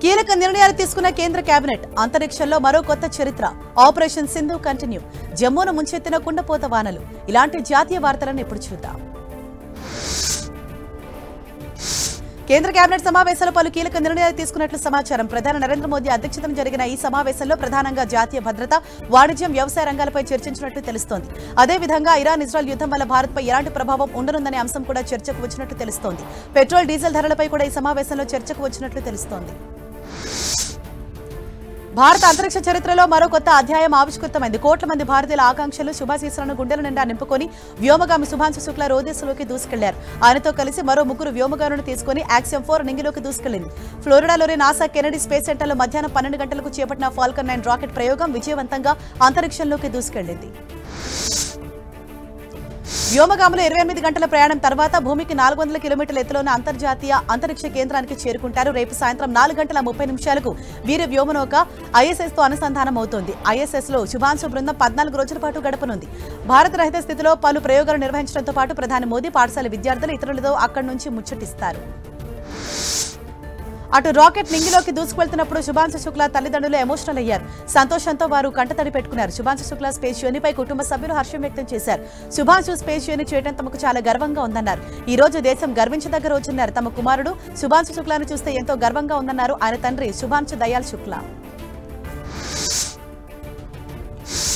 కీలక నిర్ణయాలు తీసుకున్న కేంద్ర కేబినెట్ అంతరిక్షంలో మరో కొత్త చరిత్ర ఆపరేషన్ సింధు కంటిన్యూ జమ్మూను ముంచెత్తిన కుండపోత వానలు ఇలాంటి జాతీయ వార్తలను ఇప్పుడు చూద్దాం కేంద్ర కేబినెట్ సమావేశంలో పలు కీలక నిర్ణయాలు తీసుకున్నట్లు సమాచారం ప్రధాని నరేంద్ర మోదీ అధ్యక్షతన జరిగిన ఈ సమావేశంలో ప్రధానంగా జాతీయ భద్రత వాణిజ్యం వ్యవసాయ రంగాలపై చర్చించినట్లు తెలుస్తోంది అదేవిధంగా ఇరాన్ ఇజ్రాయెల్ యుద్ధం వల్ల భారత్పై ఎలాంటి ప్రభావం ఉండనుందనే అంశం కూడా చర్చకు వచ్చినట్లు తెలుస్తోంది పెట్రోల్ డీజిల్ ధరలపై కూడా ఈ సమావేశంలో చర్చకు వచ్చినట్లు తెలుస్తోంది భారత అంతరిక్ష చరిత్రలో మరో కొత్త అధ్యాయం ఆవిష్కృతమైంది కోట్ల మంది భారతీయుల ఆకాంక్షలు శుభాశీస్సులను గుండెల నిండా నింపుకొని వ్యోమగామి శుభాంశు శుక్లా రోదేశంలోకి దూసుకెళ్లారు ఆయనతో కలిసి మరో ముగ్గురు వ్యోమగాములను తీసుకుని యాక్సియం 4 నింగిలోకి దూసుకెళ్లింది ఫ్లోరిడాలోని నాసా కెనడీ స్పేస్ సెంటర్లో మధ్యాహ్నం 12 గంటలకు చేపట్టిన ఫాల్కన్ 9 రాకెట్ ప్రయోగం విజయవంతంగా అంతరిక్షంలోకి దూసుకెళ్లింది వ్యోమగాములు 28 గంటల ప్రయాణం తర్వాత భూమికి 400 కిలోమీటర్ల ఎత్తులోని అంతర్జాతీయ అంతరిక్ష కేంద్రానికి చేరుకుంటారు రేపు సాయంత్రం 4 గంటల 30 నిమిషాలకు వీరి వ్యోమనౌక ఐఎస్ఎస్ తో అనుసంధానం అవుతోంది ఐఎస్ఎస్ లో శుభాంశు బృందం 14 రోజుల పాటు గడపనుంది భారత రహిత స్థితిలో పలు ప్రయోగాలు నిర్వహించడంతో పాటు ప్రధాని మోదీ పాఠశాల విద్యార్థులు ఇతరులతో అక్కడి నుంచి ముచ్చటిస్తారు అటు రాకెట్ నింగిలోకి దూసుకువెళ్తున్నప్పుడు శుభాంశు శుక్లా తల్లిదండ్రులు ఎమోషనల్ అయ్యారు సంతోషంతో వారు కంటతడి పెట్టుకున్నారు శుభాంశు శుక్లా స్పేస్ యూనిపై కుటుంబ సభ్యులు హర్షం వ్యక్తం చేశారు శుభాంశు స్పేస్ యూని చేయడం తమకు చాలా గర్వంగా ఉందన్నారు ఈ రోజు దేశం గర్వించదగ్గ రోజున్నారు తమ కుమారుడు శుభాంశు శుక్లాను చూస్తే ఎంతో గర్వంగా ఉందన్నారు ఆయన తండ్రి శుభాంశు దయాల్ శుక్లా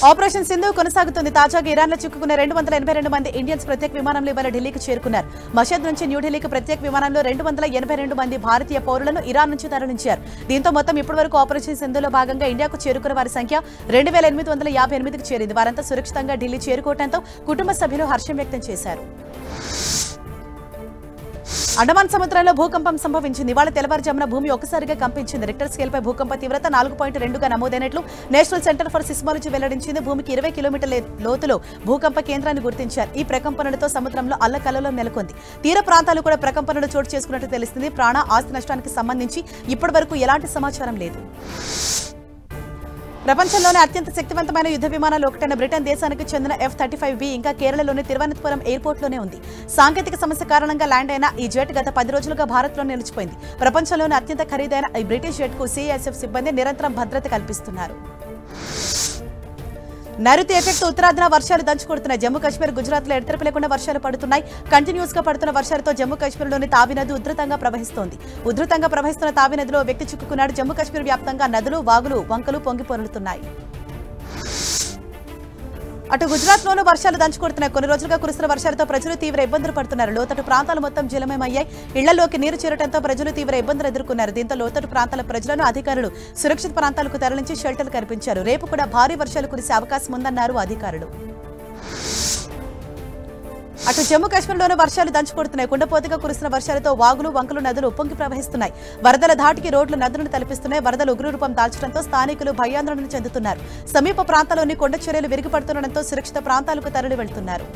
ఆపరేషన్ సింధు కొనసాగుతుంది తాజాగా ఇరాన్లో చిక్కుకున్న 282 మంది ఇండియన్స్ ప్రత్యేక విమానంలో ఇవాళ ఢిల్లీకి చేరుకున్నారు మషద్ నుంచి న్యూఢిల్లీకి ప్రత్యేక విమానంలో 282 మంది భారతీయ పౌరులను ఇరాన్ నుంచి తరలించారు దీంతో మొత్తం ఇప్పటివరకు ఆపరేషన్ సింధులో భాగంగా ఇండియాకు చేరుకున్న వారి సంఖ్య 2858కు చేరింది వారంతా సురక్షితంగా ఢిల్లీ చేరుకోవడంతో కుటుంబ సభ్యులు హర్షం వ్యక్తం చేశారు అండమాన్ సముద్రంలో భూకంపం సంభవించింది ఇవాళ తెల్లవారుజామున భూమి ఒక్కసారిగా కంపించింది రిక్టర్ స్కేల్పై భూకంప తీవ్రత 4.2గా నమోదైనట్లు నేషనల్ సెంటర్ ఫర్ సిస్మాలజీ వెల్లడించింది భూమికి 20 కిలోమీటర్ల లోతులో భూకంప కేంద్రాన్ని గుర్తించారు ఈ ప్రకంపనలతో సముద్రంలో అల్లకల్లోలం నెలకొంది తీర ప్రాంతాలు కూడా ప్రకంపనలు చోటు చేసుకున్నట్టు తెలుస్తుంది ప్రాణ ఆస్తి నష్టానికి సంబంధించి ఇప్పటివరకు ఎలాంటి సమాచారం లేదు ప్రపంచంలోనే అత్యంత శక్తివంతమైన యుద్ధ విమానాలు ఒకటైన బ్రిటన్ దేశానికి చెందిన F-35B ఇంకా కేరళలోని తిరువనంతపురం ఎయిర్పోర్ట్లోనే ఉంది సాంకేతిక సమస్య కారణంగా ల్యాండ్ అయిన ఈ జెట్ గత 10 రోజులుగా భారత్లో నిలిచిపోయింది ప్రపంచంలోనే అత్యంత ఖరీదైన ఈ బ్రిటిష్ జెట్కు CISF సిబ్బంది నిరంతరం భద్రత కల్పిస్తున్నారు నైరుతి ఎఫెక్ట్ ఉత్తరాదిన వర్షాలు దంచుకొడుతున్నాయి జమ్మూ కాశ్మీర్ గుజరాత్ లో ఎడతెరిపి లేకుండా వర్షాలు పడుతున్నాయి కంటిన్యూస్ గా పడుతున్న వర్షాలతో జమ్మూ కాశ్మీర్లోని తావి నది ఉధృతంగా ప్రవహిస్తున్న తావి నదిలో వ్యక్తి చిక్కుకున్నాడు జమ్మూ కాశ్మీర్ వ్యాప్తంగా నదులు వాగులు వంకలు పొంగి పొరులుతున్నాయి అటు గుజరాత్ లోనూ వర్షాలు దంచుకొడుతున్నాయి కొన్ని రోజులుగా కురుస్తున్న వర్షాలతో ప్రజలు తీవ్ర ఇబ్బందులు పడుతున్నారు లోతట్టు ప్రాంతాలు మొత్తం జలమయమయ్యాయి ఇళ్లలోకి నీరు చేరడంతో ప్రజలు తీవ్ర ఇబ్బందులు ఎదుర్కొన్నారు దీంతో లోతట్టు ప్రాంతాల ప్రజలను అధికారులు సురక్షిత ప్రాంతాలకు తరలించి షెల్టర్లు కల్పించారు రేపు కూడా భారీ వర్షాలు కురిసే అవకాశం ఉందన్నారు అధికారులు అటు జమ్మూ కాశ్మీర్లోనూ వర్షాలు దంచుకొడుతున్నాయి కుండపోతగా కురుస్తున్న వర్షాలతో వాగులు వంకలు నదులు ఉప్పొంగి ప్రవహిస్తున్నాయి వరదల ధాటికి రోడ్లు నదులను తలపిస్తున్నాయి వరదలు ఉగ్రరూపం దాల్చడంతో స్థానికులు భయాందోళన చెందుతున్నారు సమీప ప్రాంతాల్లోని కొండ చర్యలు విరిగిపడుతుండటంతో సురక్షిత ప్రాంతాలకు తరలి వెళ్తున్నారు